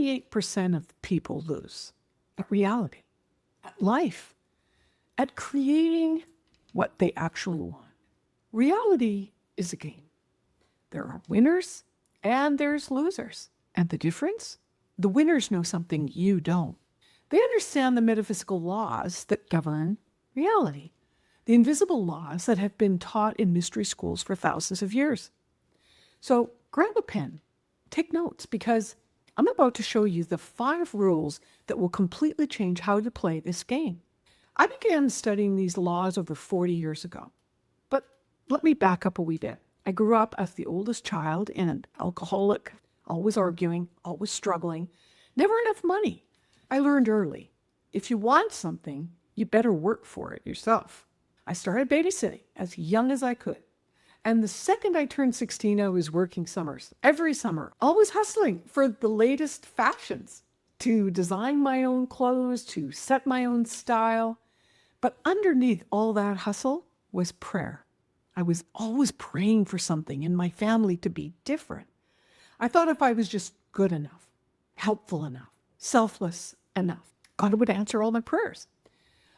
98% of people lose at reality, at life, at creating what they actually want. Reality is a game. There are winners and there's losers. And the difference? The winners know something you don't. They understand the metaphysical laws that govern reality, the invisible laws that have been taught in mystery schools for thousands of years. So grab a pen, take notes, because I'm about to show you the 5 rules that will completely change how to play this game. I began studying these laws over 40 years ago. But let me back up a wee bit. I grew up as the oldest child in an alcoholic, always arguing, always struggling, never enough money. I learned early, if you want something, you better work for it yourself. I started babysitting as young as I could. And the second I turned 16, I was working summers, every summer, always hustling for the latest fashions, to design my own clothes, to set my own style. But underneath all that hustle was prayer. I was always praying for something in my family to be different. I thought if I was just good enough, helpful enough, selfless enough, God would answer all my prayers.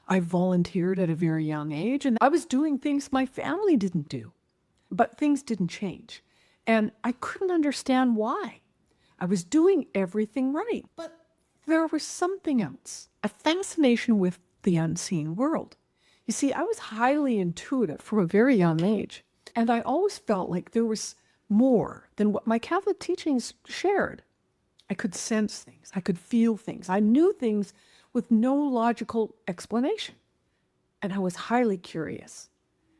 I volunteered at a very young age, and I was doing things my family didn't do. But things didn't change, and I couldn't understand why. I was doing everything right, but there was something else, a fascination with the unseen world. You see, I was highly intuitive from a very young age, and I always felt like there was more than what my Catholic teachings shared. I could sense things, I could feel things, I knew things with no logical explanation, and I was highly curious.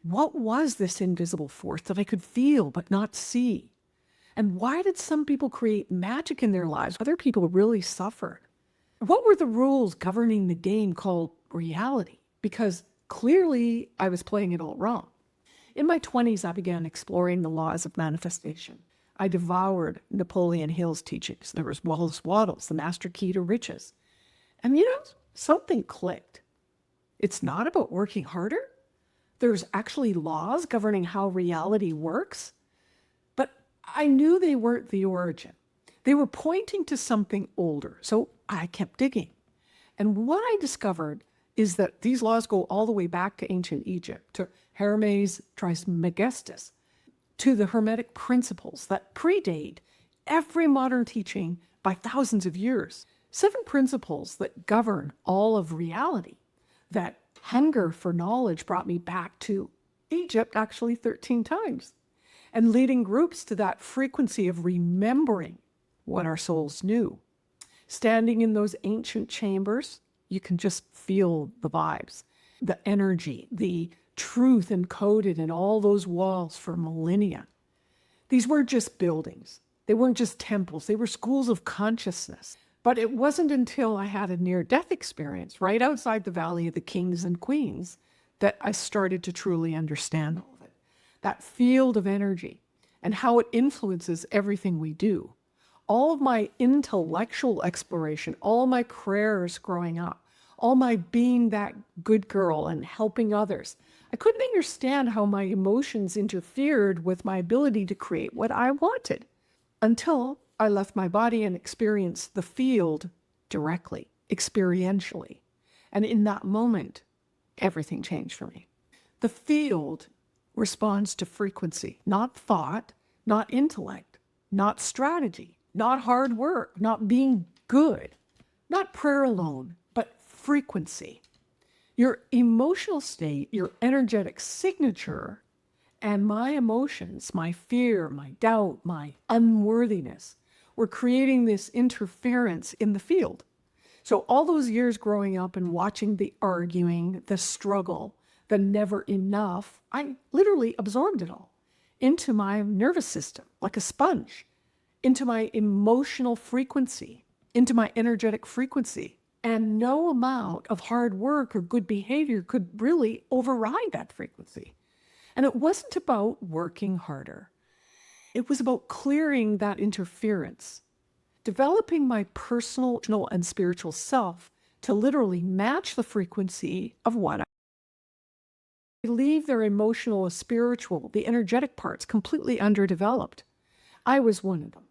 What was this invisible force that I could feel but not see? And why did some people create magic in their lives? Other people really suffered. What were the rules governing the game called reality? Because clearly I was playing it all wrong. In my 20s, I began exploring the laws of manifestation. I devoured Napoleon Hill's teachings. There was Wallace Wattles, the master key to riches. And something clicked. It's not about working harder. There's actually laws governing how reality works. But I knew they weren't the origin. They were pointing to something older. So I kept digging. And what I discovered is that these laws go all the way back to ancient Egypt, to Hermes Trismegistus, to the Hermetic principles that predate every modern teaching by thousands of years. 7 principles that govern all of reality. That hunger for knowledge brought me back to Egypt actually 13 times, and leading groups to that frequency of remembering what our souls knew. Standing in those ancient chambers, you can just feel the vibes, the energy, the truth encoded in all those walls for millennia. These weren't just buildings. They weren't just temples. They were schools of consciousness. But it wasn't until I had a near-death experience right outside the Valley of the Kings and Queens that I started to truly understand all of it. That field of energy and how it influences everything we do. All of my intellectual exploration, all my prayers growing up, all my being that good girl and helping others. I couldn't understand how my emotions interfered with my ability to create what I wanted until I left my body and experienced the field directly, experientially. And in that moment, everything changed for me. The field responds to frequency, not thought, not intellect, not strategy, not hard work, not being good, not prayer alone, but frequency. Your emotional state, your energetic signature, and my emotions, my fear, my doubt, my unworthiness, were creating this interference in the field. So all those years growing up and watching the arguing, the struggle, the never enough, I literally absorbed it all into my nervous system, like a sponge, into my emotional frequency, into my energetic frequency. And no amount of hard work or good behavior could really override that frequency. And it wasn't about working harder. It was about clearing that interference, developing my personal and spiritual self to literally match the frequency of what I leave their emotional or spiritual, the energetic parts, completely underdeveloped. I was one of them.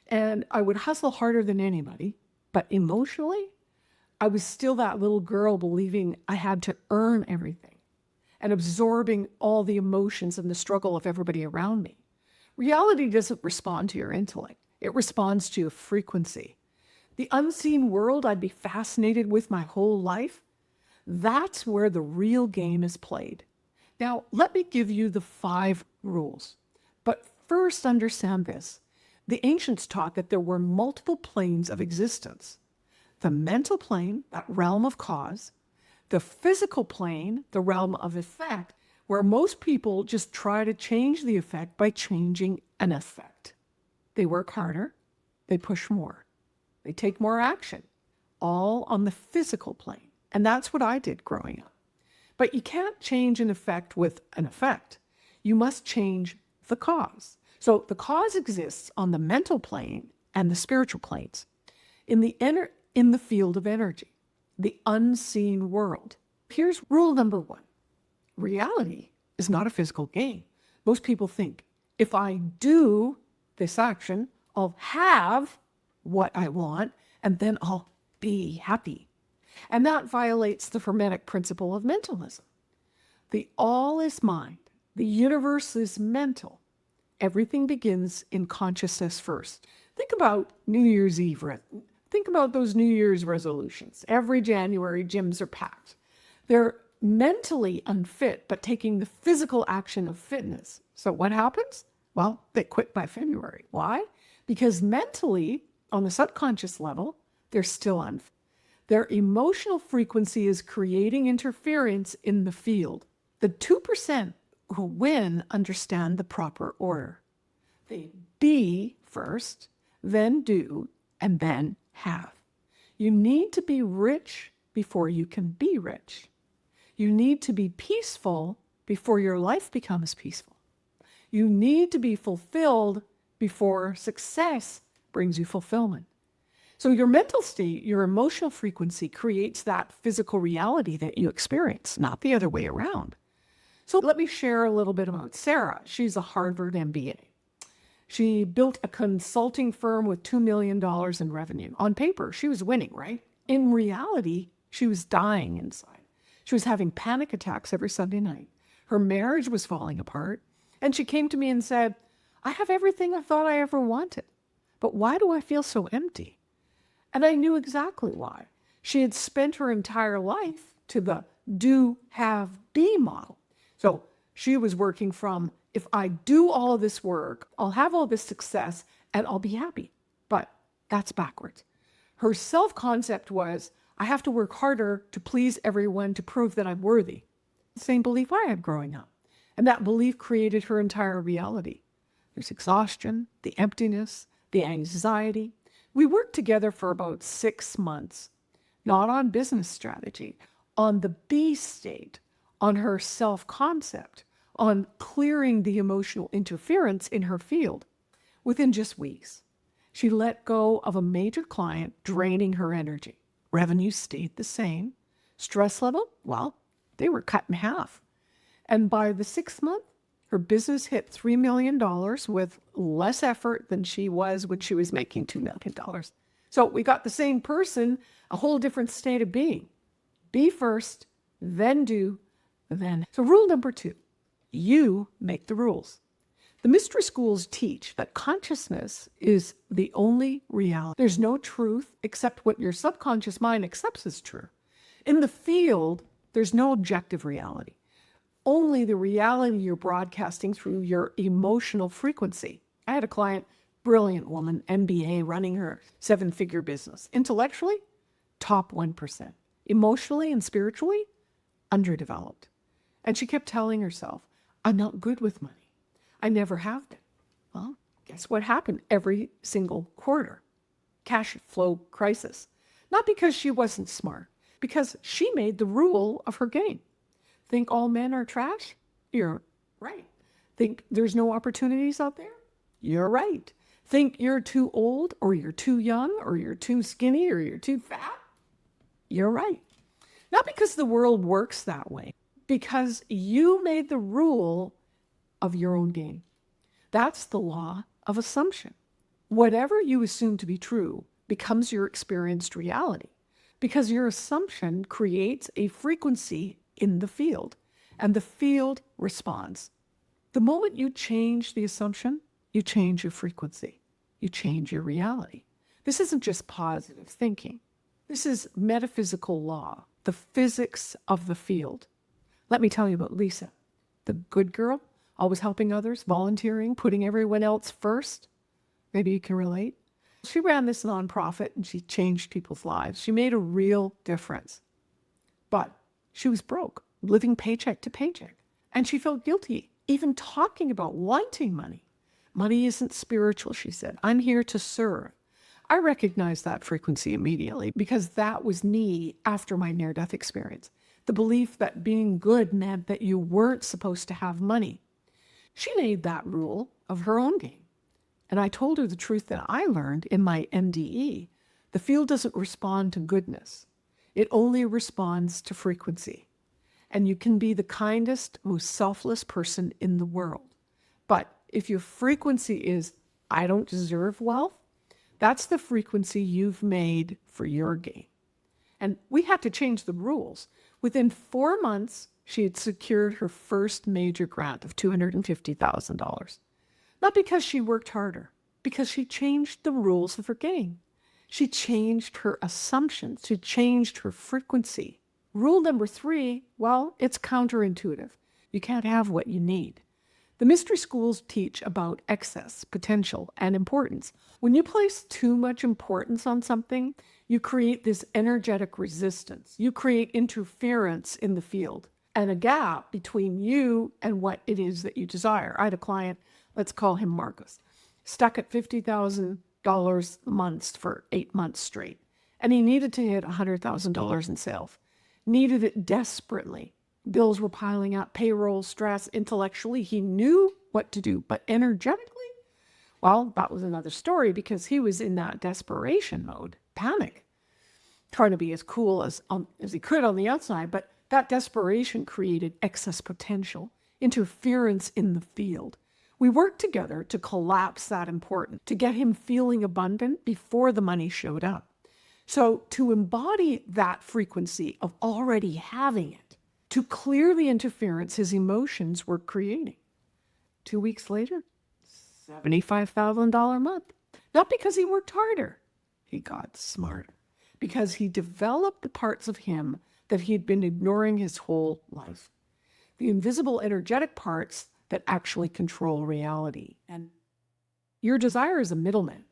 And I would hustle harder than anybody, But emotionally, I was still that little girl believing I had to earn everything and absorbing all the emotions and the struggle of everybody around me. Reality doesn't respond to your intellect. It responds to your frequency. The unseen world I'd be fascinated with my whole life, that's where the real game is played. Now, let me give you the 5 rules. But first, understand this. The ancients taught that there were multiple planes of existence. The mental plane, that realm of cause, the physical plane, the realm of effect, where most people just try to change the effect by changing an effect. They work harder, they push more, they take more action, all on the physical plane. And that's what I did growing up. But you can't change an effect with an effect. You must change the cause. So the cause exists on the mental plane and the spiritual planes. In the field of energy, the unseen world. Here's rule number 1. Reality is not a physical game. Most people think, if I do this action, I'll have what I want, and then I'll be happy. And that violates the Hermetic principle of mentalism. The all is mind. The universe is mental. Everything begins in consciousness first. Think about New Year's Eve. Think about those New Year's resolutions. Every January, gyms are packed. They're mentally unfit, but taking the physical action of fitness. So what happens? Well, they quit by February. Why? Because mentally, on the subconscious level, they're still unfit. Their emotional frequency is creating interference in the field. The 2% who win understand the proper order. They be first, then do, and then have. You need to be rich before you can be rich. You need to be peaceful before your life becomes peaceful. You need to be fulfilled before success brings you fulfillment. So your mental state, your emotional frequency creates that physical reality that you experience, not the other way around. So let me share a little bit about Sarah. She's a Harvard MBA. She built a consulting firm with $2 million in revenue. On paper, she was winning, right? In reality, she was dying inside. She was having panic attacks every Sunday night. Her marriage was falling apart. And she came to me and said, I have everything I thought I ever wanted, but why do I feel so empty? And I knew exactly why. She had spent her entire life to the do, have, be model. So she was working from, if I do all of this work, I'll have all this success and I'll be happy. But that's backwards. Her self-concept was, I have to work harder to please everyone to prove that I'm worthy. The same belief I had growing up. And that belief created her entire reality. There's exhaustion, the emptiness, the anxiety. We worked together for about 6 months, not on business strategy, on the be state, on her self-concept, on clearing the emotional interference in her field. Within just weeks, she let go of a major client draining her energy. Revenue stayed the same. Stress level, well, they were cut in half. And by the 6th month, her business hit $3 million with less effort than she was when she was making $2 million. So we got the same person, a whole different state of being. Be first, then do, then. So rule number 2, you make the rules. The mystery schools teach that consciousness is the only reality. There's no truth except what your subconscious mind accepts as true. In the field, there's no objective reality. Only the reality you're broadcasting through your emotional frequency. I had a client, brilliant woman, MBA, running her 7-figure business. Intellectually, top 1%. Emotionally and spiritually, underdeveloped. And she kept telling herself, I'm not good with money. I never have been. Well, guess what happened every single quarter? Cash flow crisis. Not because she wasn't smart, because she made the rule of her game. Think all men are trash? You're right. Think there's no opportunities out there? You're right. Think you're too old, or you're too young, or you're too skinny, or you're too fat? You're right. Not because the world works that way, because you made the rule of your own game. That's the law of assumption. Whatever you assume to be true becomes your experienced reality, because your assumption creates a frequency in the field, and the field responds. The moment you change the assumption, you change your frequency. You change your reality. This isn't just positive thinking. This is metaphysical law, the physics of the field. Let me tell you about Lisa, the good girl, always helping others, volunteering, putting everyone else first. Maybe you can relate. She ran this nonprofit and she changed people's lives. She made a real difference. But she was broke, living paycheck to paycheck. And she felt guilty even talking about wanting money. Money isn't spiritual, she said. I'm here to serve. I recognized that frequency immediately because that was me after my near-death experience. The belief that being good meant that you weren't supposed to have money. She made that rule of her own game. And I told her the truth that I learned in my MDE. The field doesn't respond to goodness. It only responds to frequency. And you can be the kindest, most selfless person in the world. But if your frequency is, I don't deserve wealth, that's the frequency you've made for your gain. And we had to change the rules. Within 4 months, she had secured her first major grant of $250,000. Not because she worked harder, because she changed the rules of her game. She changed her assumptions. She changed her frequency. Rule number 3, well, it's counterintuitive. You can't have what you need. The mystery schools teach about excess, potential, and importance. When you place too much importance on something, you create this energetic resistance. You create interference in the field and a gap between you and what it is that you desire. I had a client, let's call him Marcus, stuck at $50,000 a month for 8 months straight. And he needed to hit $100,000 in sales. Needed it desperately. Bills were piling up, payroll, stress, intellectually. He knew what to do, but energetically, well, that was another story because he was in that desperation mode, panic, trying to be as cool as he could on the outside, but that desperation created excess potential, interference in the field. We worked together to collapse that importance, to get him feeling abundant before the money showed up. So to embody that frequency of already having it, to clear the interference his emotions were creating. 2 weeks later, $75,000 a month. Not because he worked harder. He got smarter. Because he developed the parts of him that he'd been ignoring his whole life. The invisible energetic parts that actually control reality. And your desire is a middleman.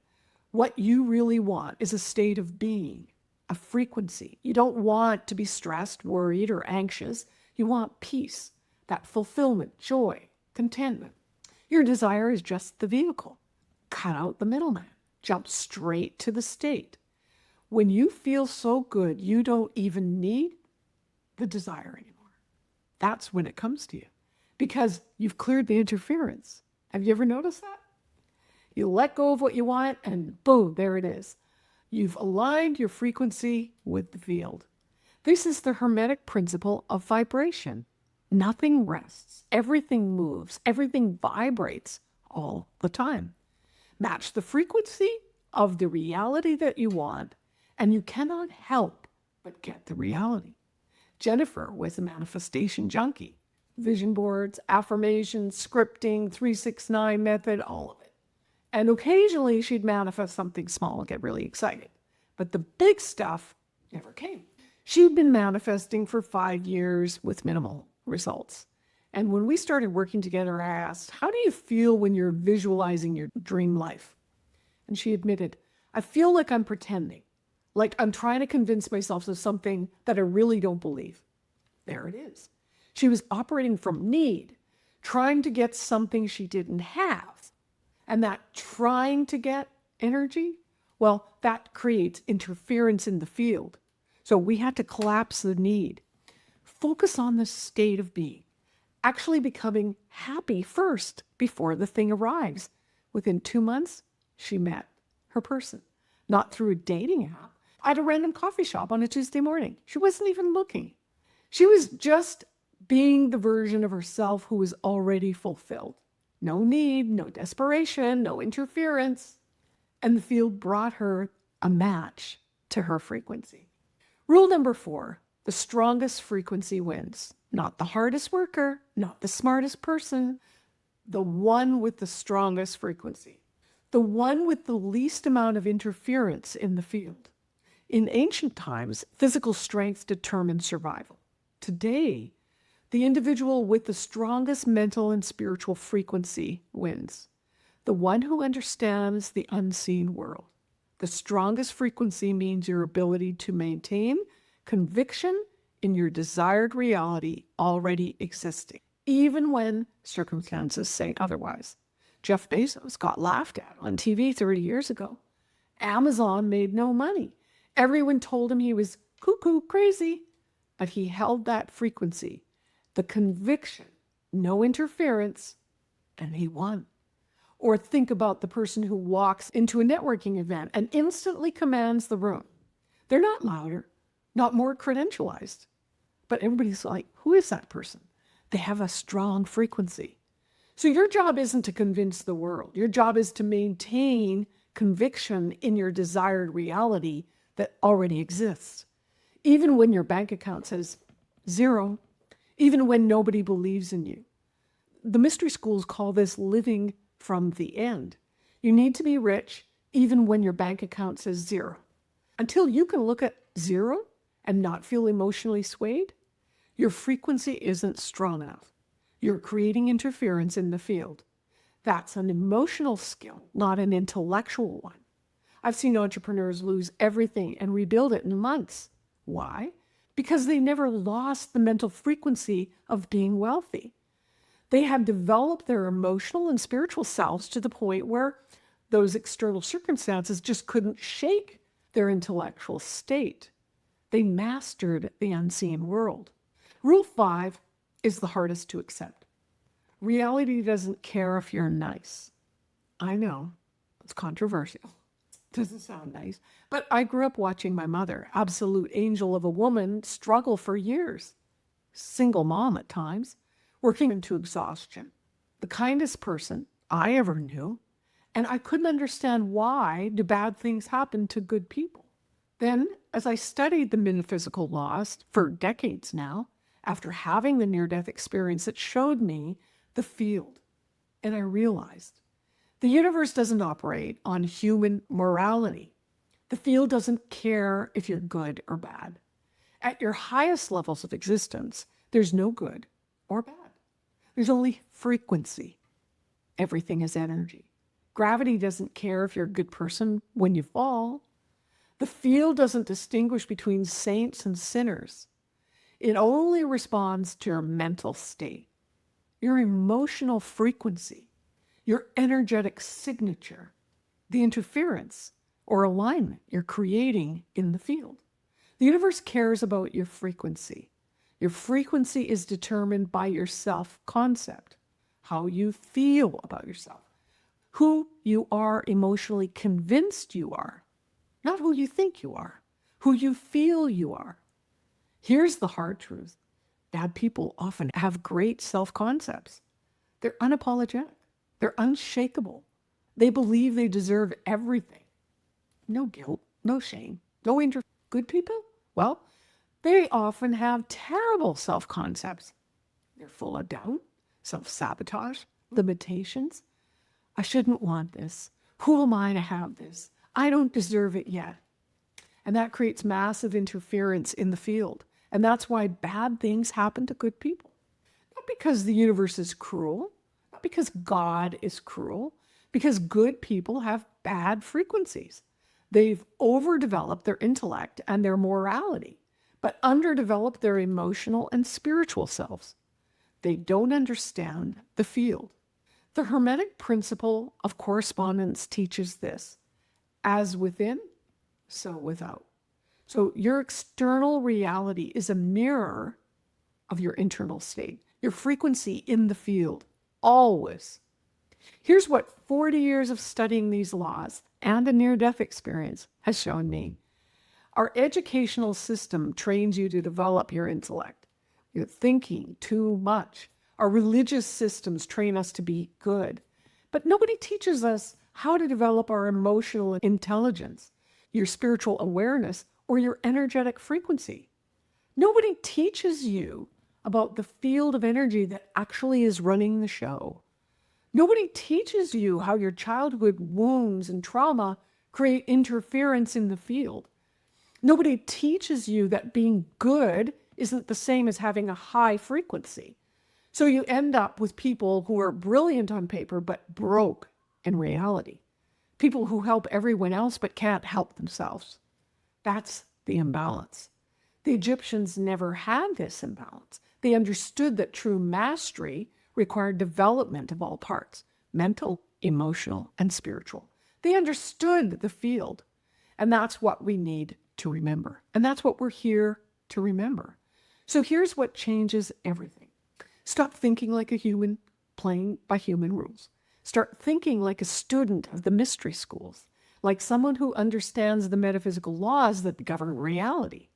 What you really want is a state of being, a frequency. You don't want to be stressed, worried, or anxious. You want peace, that fulfillment, joy, contentment. Your desire is just the vehicle. Cut out the middleman. Jump straight to the state. When you feel so good, you don't even need the desire anymore. That's when it comes to you because you've cleared the interference. Have you ever noticed that? You let go of what you want and boom, there it is. You've aligned your frequency with the field. This is the Hermetic principle of vibration. Nothing rests. Everything moves. Everything vibrates all the time. Match the frequency of the reality that you want, and you cannot help but get the reality. Jennifer was a manifestation junkie. Vision boards, affirmations, scripting, 369 method, all of it. And occasionally she'd manifest something small and get really excited. But the big stuff never came. She'd been manifesting for 5 years with minimal results. And when we started working together, I asked, how do you feel when you're visualizing your dream life? And she admitted, I feel like I'm pretending, like I'm trying to convince myself of something that I really don't believe. There it is. She was operating from need, trying to get something she didn't have. And that trying to get energy, well, that creates interference in the field. So we had to collapse the need. Focus on the state of being, actually becoming happy first before the thing arrives. Within 2 months, she met her person, not through a dating app, at a random coffee shop on a Tuesday morning. She wasn't even looking. She was just being the version of herself who was already fulfilled. No need, no desperation, no interference. And the field brought her a match to her frequency. Rule number 4, the strongest frequency wins. Not the hardest worker, not the smartest person, the one with the strongest frequency. The one with the least amount of interference in the field. In ancient times, physical strength determined survival. Today, the individual with the strongest mental and spiritual frequency wins. The one who understands the unseen world. The strongest frequency means your ability to maintain conviction in your desired reality already existing, even when circumstances say otherwise. Jeff Bezos got laughed at on TV 30 years ago. Amazon made no money. Everyone told him he was cuckoo crazy, but he held that frequency, the conviction, no interference, and he won. Or think about the person who walks into a networking event and instantly commands the room. They're not louder, not more credentialized, but everybody's like, who is that person? They have a strong frequency. So your job isn't to convince the world. Your job is to maintain conviction in your desired reality that already exists. Even when your bank account says 0, even when nobody believes in you. The mystery schools call this living from the end. You need to be rich even when your bank account says 0. Until you can look at 0 and not feel emotionally swayed, your frequency isn't strong enough. You're creating interference in the field. That's an emotional skill, not an intellectual one. I've seen entrepreneurs lose everything and rebuild it in months. Why? Because they never lost the mental frequency of being wealthy. They have developed their emotional and spiritual selves to the point where those external circumstances just couldn't shake their intellectual state. They mastered the unseen world. Rule 5 is the hardest to accept. Reality doesn't care if you're nice. I know, it's controversial. Doesn't sound nice. But I grew up watching my mother, absolute angel of a woman, struggle for years. Single mom at times, working into exhaustion. The kindest person I ever knew. And I couldn't understand why do bad things happen to good people. Then, as I studied the metaphysical laws for decades now, after having the near-death experience, it showed me the field. And I realized the universe doesn't operate on human morality. The field doesn't care if you're good or bad. At your highest levels of existence, there's no good or bad. There's only frequency. Everything is energy. Gravity doesn't care if you're a good person when you fall. The field doesn't distinguish between saints and sinners. It only responds to your mental state, your emotional frequency, your energetic signature, the interference or alignment you're creating in the field. The universe cares about your frequency. Your frequency is determined by your self-concept, how you feel about yourself, who you are emotionally convinced you are, not who you think you are, who you feel you are. Here's the hard truth. Bad people often have great self-concepts. They're unapologetic. They're unshakable. They believe they deserve everything. No guilt, no shame, no good people? Well, they often have terrible self-concepts. They're full of doubt, self-sabotage, limitations. I shouldn't want this. Who am I to have this? I don't deserve it yet. And that creates massive interference in the field. And that's why bad things happen to good people. Not because the universe is cruel, not because God is cruel, because good people have bad frequencies. They've overdeveloped their intellect and their morality, but underdeveloped their emotional and spiritual selves. They don't understand the field. The Hermetic principle of correspondence teaches this: as within, so without. So your external reality is a mirror of your internal state, your frequency in the field, always. Here's what 40 years of studying these laws and a near-death experience has shown me. Our educational system trains you to develop your intellect. You're thinking too much. Our religious systems train us to be good. But nobody teaches us how to develop our emotional intelligence. your spiritual awareness, or your energetic frequency. Nobody teaches you about the field of energy that actually is running the show. Nobody teaches you how your childhood wounds and trauma create interference in the field. Nobody teaches you that being good isn't the same as having a high frequency. So you end up with people who are brilliant on paper but broke in reality. People who help everyone else but can't help themselves. That's the imbalance. The Egyptians never had this imbalance. They understood that true mastery required development of all parts, mental, emotional, and spiritual. They understood the field, and that's what we need to remember. And that's what we're here to remember. So here's what changes everything. Stop thinking like a human, playing by human rules. Start thinking like a student of the mystery schools, like someone who understands the metaphysical laws that govern reality,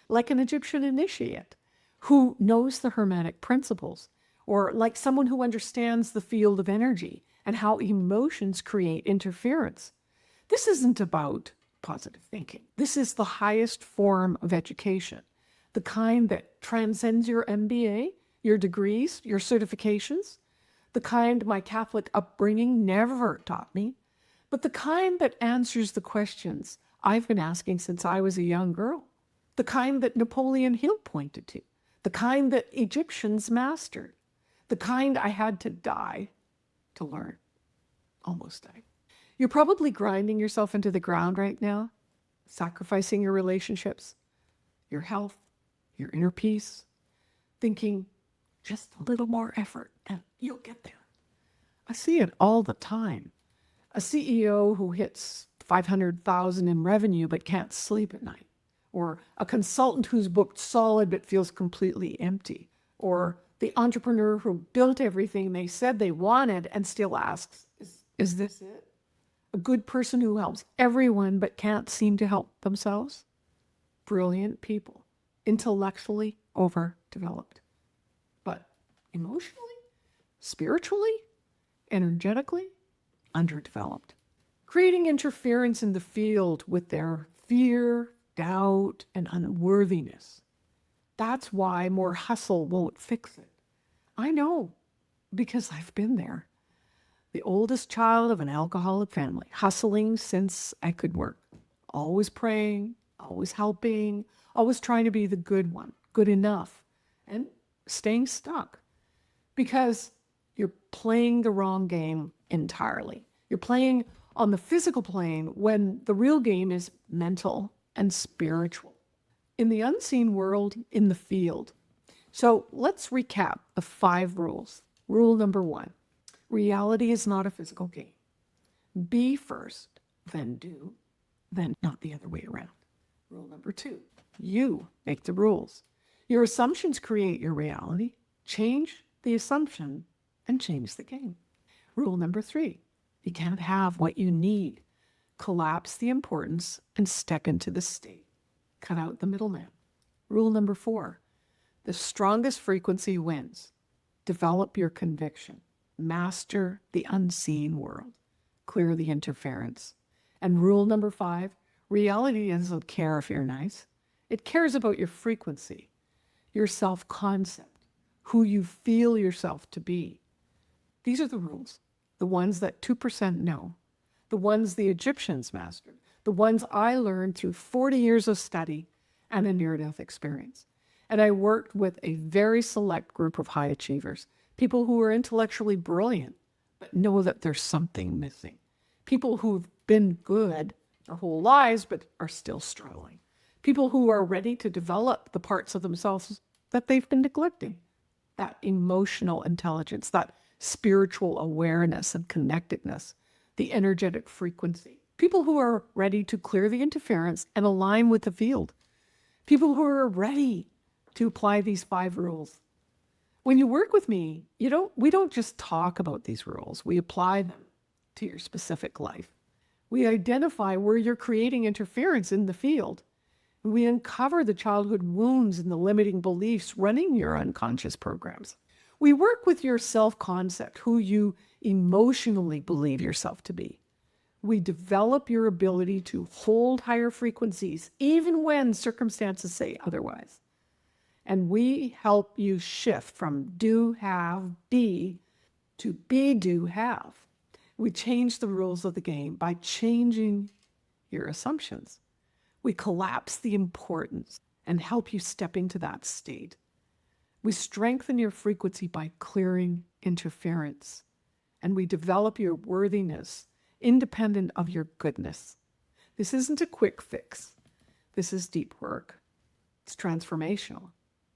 like an Egyptian initiate who knows the Hermetic principles, or like someone who understands the field of energy and how emotions create interference. This isn't about positive thinking. This is the highest form of education, the kind that transcends your MBA, your degrees, your certifications, the kind my Catholic upbringing never taught me, but the kind that answers the questions I've been asking since I was a young girl, the kind that Napoleon Hill pointed to, the kind that Egyptians mastered, the kind I had to die to learn. Almost died. You're probably grinding yourself into the ground right now, sacrificing your relationships, your health, your inner peace, thinking just a little more effort and you'll get there. I see it all the time. A CEO who hits 500,000 in revenue but can't sleep at night, or a consultant who's booked solid but feels completely empty, or the entrepreneur who built everything they said they wanted and still asks, is this it? A good person who helps everyone but can't seem to help themselves? Brilliant people, intellectually overdeveloped, but emotionally, spiritually, energetically underdeveloped, creating interference in the field with their fear, doubt, and unworthiness. That's why more hustle won't fix it. I know, because I've been there. The oldest child of an alcoholic family, hustling since I could work, always praying, always helping, always trying to be the good one, good enough, and staying stuck. Because you're playing the wrong game entirely. You're playing on the physical plane when the real game is mental and spiritual. In the unseen world, in the field. So let's recap the 5 rules. Rule number 1, reality is not a physical game. Be first, then do, then not the other way around. Rule number 2, you make the rules. Your assumptions create your reality. Change the assumption and change the game. Rule number 3, you can't have what you need. Collapse the importance and step into the state. Cut out the middleman. Rule number 4, the strongest frequency wins. Develop your conviction. Master the unseen world. Clear the interference. And rule number 5, reality doesn't care if you're nice. It cares about your frequency, your self-concept, who you feel yourself to be. These are the rules, the ones that 2% know, the ones the Egyptians mastered, the ones I learned through 40 years of study and a near-death experience. And I worked with a very select group of high achievers, people who are intellectually brilliant, but know that there's something missing. People who've been good their whole lives, but are still struggling. People who are ready to develop the parts of themselves that they've been neglecting. That emotional intelligence, that spiritual awareness and connectedness, the energetic frequency. People who are ready to clear the interference and align with the field. People who are ready to apply these 5 rules. When you work with me, we don't just talk about these rules. We apply them to your specific life. We identify where you're creating interference in the field. We uncover the childhood wounds and the limiting beliefs running your unconscious programs. We work with your self-concept, who you emotionally believe yourself to be. We develop your ability to hold higher frequencies, even when circumstances say otherwise. And we help you shift from do, have, be to be, do, have. We change the rules of the game by changing your assumptions. We collapse the importance and help you step into that state. We strengthen your frequency by clearing interference. And we develop your worthiness independent of your goodness. This isn't a quick fix. This is deep work. It's transformational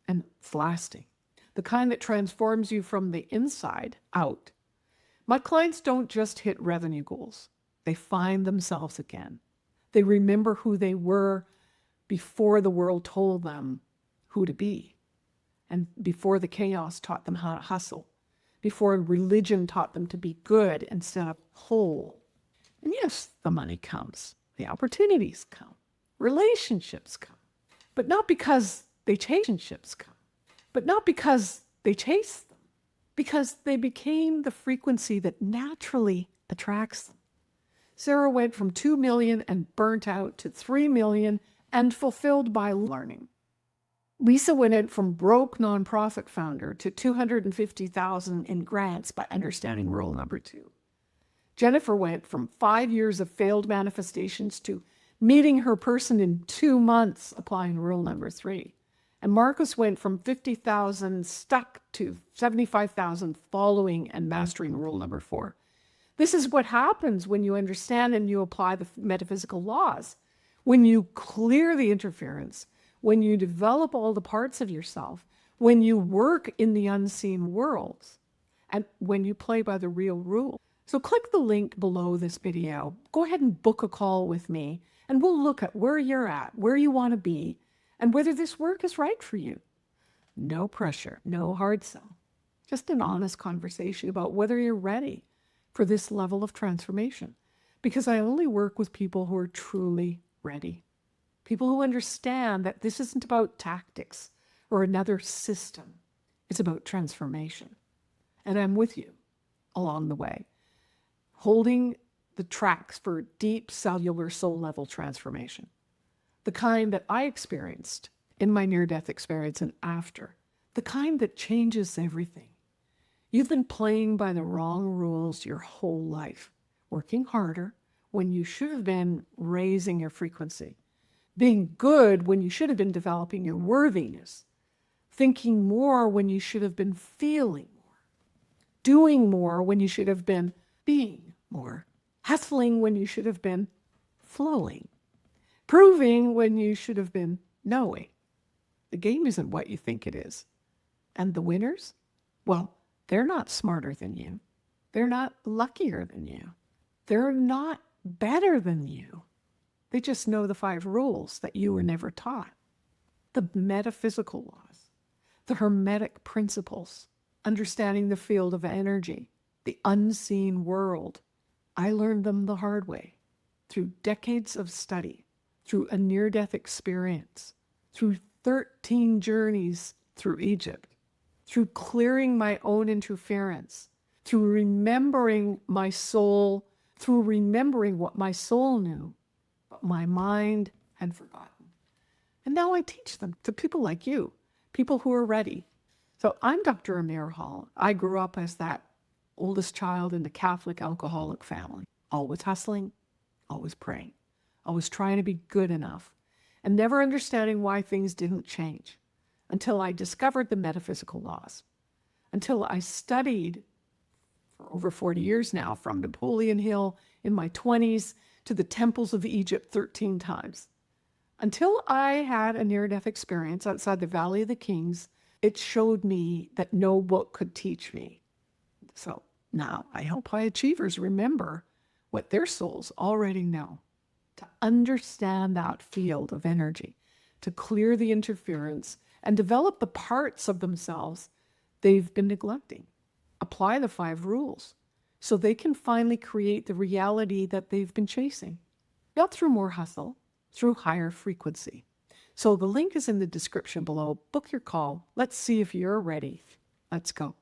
and it's lasting. The kind that transforms you from the inside out. My clients don't just hit revenue goals. They find themselves again. They remember who they were before the world told them who to be, and before the chaos taught them how to hustle, before religion taught them to be good instead of whole. And yes, the money comes, the opportunities come, relationships come, but not because they chase them, because they became the frequency that naturally attracts them. Sarah went from 2 million and burnt out to 3 million and fulfilled by learning. Lisa went from broke nonprofit founder to 250,000 in grants by understanding rule number 2. Jennifer went from 5 years of failed manifestations to meeting her person in 2 months, applying rule number 3. And Marcus went from 50,000 stuck to 75,000 following and mastering rule number 4. This is what happens when you understand and you apply the metaphysical laws. When you clear the interference, when you develop all the parts of yourself, when you work in the unseen worlds, and when you play by the real rules. So click the link below this video. Go ahead and book a call with me, and we'll look at where you're at, where you want to be, and whether this work is right for you. No pressure, no hard sell. Just an honest conversation about whether you're ready for this level of transformation. Because I only work with people who are truly ready. People who understand that this isn't about tactics or another system. It's about transformation. And I'm with you along the way, holding the tracks for deep cellular soul level transformation. The kind that I experienced in my near-death experience and after. The kind that changes everything. You've been playing by the wrong rules your whole life, working harder when you should have been raising your frequency, being good when you should have been developing your worthiness, thinking more when you should have been feeling more, doing more when you should have been being more, hustling when you should have been flowing, proving when you should have been knowing. The game isn't what you think it is. And the winners? Well, they're not smarter than you. They're not luckier than you. They're not better than you. They just know the 5 rules that you were never taught. The metaphysical laws, the hermetic principles, understanding the field of energy, the unseen world. I learned them the hard way, through decades of study, through a near-death experience, through 13 journeys through Egypt, through clearing my own interference, through remembering my soul, through remembering what my soul knew, but my mind had forgotten. And now I teach them to people like you, people who are ready. So I'm Dr. Amir Hall. I grew up as that oldest child in the Catholic alcoholic family, always hustling, always praying, always trying to be good enough, and never understanding why things didn't change until I discovered the metaphysical laws, until I studied for over 40 years now, from Napoleon Hill in my 20s to the temples of Egypt 13 times. Until I had a near-death experience outside the Valley of the Kings, it showed me that no book could teach me. So now I help high achievers remember what their souls already know, to understand that field of energy, to clear the interference and develop the parts of themselves they've been neglecting. Apply the 5 rules so they can finally create the reality that they've been chasing. Not through more hustle, through higher frequency. So the link is in the description below. Book your call. Let's see if you're ready. Let's go.